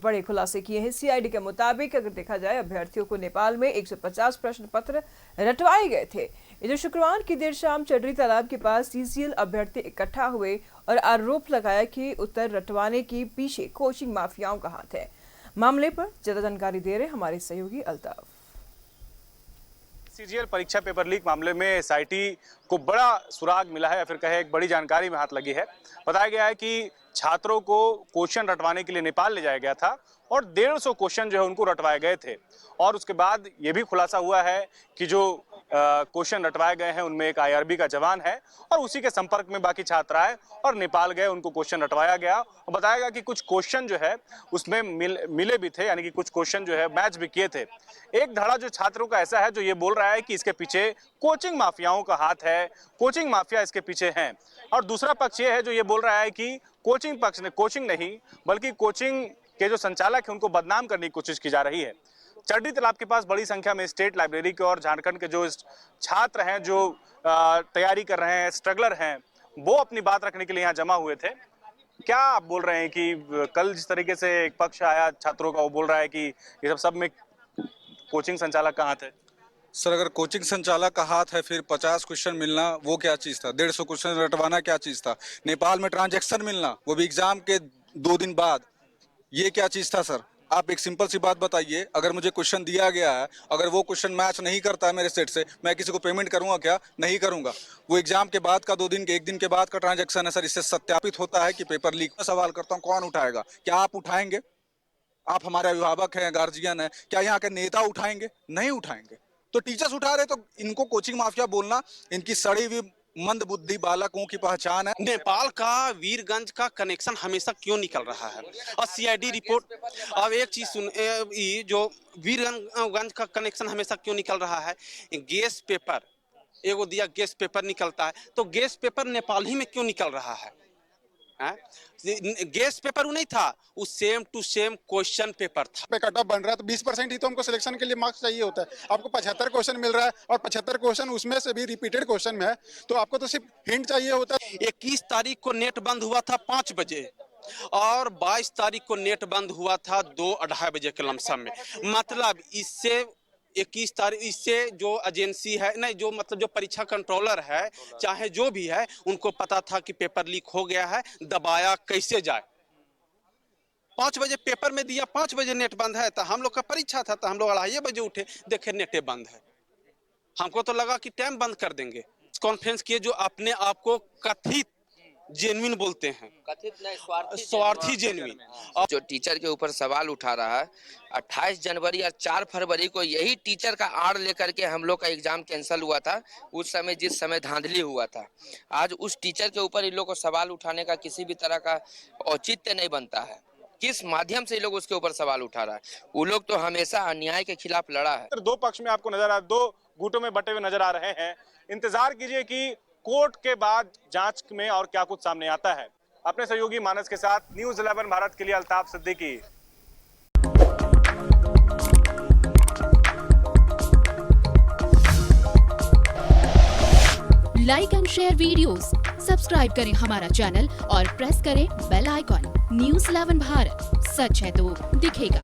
बड़े खुलासे किए हैं। सीआईडी के मुताबिक अगर देखा जाए, अभ्यर्थियों को नेपाल में 150 प्रश्न पत्र रटवाए गए थे। इधर शुक्रवार की देर शाम चडरी तालाब के पास सीसीएल अभ्यर्थी इकट्ठा हुए और आरोप लगाया कि उत्तर रटवाने के पीछे कोचिंग माफियाओं का हाथ है। मामले पर ज्यादा जानकारी दे रहे हमारे सहयोगी अल्ताफ। सीजीएल परीक्षा पेपर लीक मामले में एसआईटी को बड़ा सुराग मिला है या फिर कहे एक बड़ी जानकारी में हाथ लगी है। बताया गया है कि छात्रों को क्वेश्चन रटवाने के लिए नेपाल ले जाया गया था और 150 क्वेश्चन जो है उनको रटवाए गए थे। और उसके बाद ये भी खुलासा हुआ है कि जो क्वेश्चन रटवाए गए हैं उनमें एक आईआरबी का जवान है और उसी के संपर्क में बाकी छात्र आए और नेपाल गए, उनको क्वेश्चन रटवाया गया और बताया गया कि कुछ क्वेश्चन जो है उसमें मिले भी थे, यानी कि कुछ क्वेश्चन जो है मैच भी किए थे। एक धड़ा जो छात्रों का ऐसा है जो ये बोल रहा है कि इसके पीछे कोचिंग माफियाओं का हाथ है, कोचिंग माफिया इसके पीछे हैं। और दूसरा पक्ष ये है जो ये बोल रहा है कि कोचिंग पक्ष ने, कोचिंग नहीं बल्कि कोचिंग के जो संचालक है उनको बदनाम करने की कोशिश की जा रही है। चडरी तालाब के पास बड़ी संख्या में स्टेट लाइब्रेरी के और झारखंड के जो छात्र हैं, जो तैयारी कर रहे हैं, स्ट्रगलर हैं, वो अपनी बात रखने के लिए यहाँ जमा हुए थे। क्या आप बोल रहे हैं कि कल जिस तरीके से एक पक्ष आया छात्रों का, वो बोल रहा है कि ये सब में कोचिंग संचालक का हाथ है? सर, अगर कोचिंग संचालक का हाथ है फिर 50 क्वेश्चन मिलना वो क्या चीज़ था? 150 क्वेश्चन रटवाना क्या चीज़ था? नेपाल में ट्रांजैक्शन मिलना वो भी एग्जाम के 2 दिन बाद, ये क्या चीज़ था? सर, आप एक सिंपल सी बात बताइए, अगर मुझे क्वेश्चन दिया गया है, अगर वो क्वेश्चन मैच नहीं करता है मेरे सेट से, मैं किसी को पेमेंट करूंगा क्या? नहीं करूंगा। वो एग्जाम के बाद का 2 दिन के 1 दिन के बाद का ट्रांजैक्शन है सर। इससे सत्यापित होता है कि पेपर लीक। मैं सवाल करता हूँ, कौन उठाएगा? क्या आप उठाएंगे? आप हमारे अभिभावक हैं, गार्जियन हैं, क्या यहाँ के नेता उठाएंगे? नहीं उठाएंगे। तो टीचर्स उठा रहे, तो इनको कोचिंग माफिया बोलना इनकी सड़ी हुई मंद बुद्धि बालकों की पहचान है। नेपाल का वीरगंज का कनेक्शन हमेशा क्यों निकल रहा है? और सीआईडी रिपोर्ट, अब एक चीज सुन, जो वीरगंज का कनेक्शन हमेशा क्यों निकल रहा है? गैस पेपर एगो दिया, गैस पेपर निकलता है, तो गैस पेपर नेपाल ही में क्यों निकल रहा है? गैस पेपर वो नहीं था, वो same to same question paper था। पे कट ऑफ बन रहा है तो 20% ही तो हमको सिलेक्शन के लिए मार्क्स चाहिए होता है। आपको 75 क्वेश्चन मिल रहा है और 75 क्वेश्चन उसमें से भी रिपीटेड क्वेश्चन में है, तो आपको तो सिर्फ हिंट चाहिए होता है। 21 तारीख को नेट बंद हुआ था 5 बजे और 22 तारीख को नेट बंद हुआ था 2-2:30 बजे के लमसम में। मतलब इससे 21 तारीख, इससे जो एजेंसी है, नहीं जो मतलब जो परीक्षा कंट्रोलर है, चाहे जो भी है, उनको पता था कि पेपर लीक हो गया है, दबाया कैसे जाए। 5 बजे पेपर में दिया, 5 बजे नेट बंद है, तो हम लोग का परीक्षा था, तो हम लोग 2:30 बजे उठे, देखे नेटे बंद है। हमको तो लगा कि टाइम बंद कर देंगे। कॉन्फ्रेंस किए जो अपने आप को कथित जेन्युइन बोलते हैं, कथित नहीं, स्वार्थी जेन्युइन, जो टीचर के ऊपर सवाल उठा रहा है। 28 जनवरी और 4 फरवरी को यही टीचर का आड़ लेकर के हम लोग का एग्जाम कैंसिल हुआ था। उस समय जिस समय धांधली हुआ था, आज उस टीचर के ऊपर इन लोग को सवाल उठाने का किसी भी तरह का औचित्य नहीं बनता है। किस माध्यम से ये लोग उसके ऊपर सवाल उठा रहा है? वो लोग तो हमेशा अन्याय के खिलाफ लड़ा है। दो पक्ष में आपको नजर आ, 2 गुटों में बटे हुए नजर आ रहे हैं। इंतजार कीजिए कि कोर्ट के बाद जांच में और क्या कुछ सामने आता है। अपने सहयोगी मानस के साथ न्यूज़ 11 भारत के लिए Altaf Siddiqui. Like and share videos, subscribe करें हमारा चैनल और प्रेस करें बेल आइकॉन। न्यूज़ 11 भारत, सच है तो दिखेगा।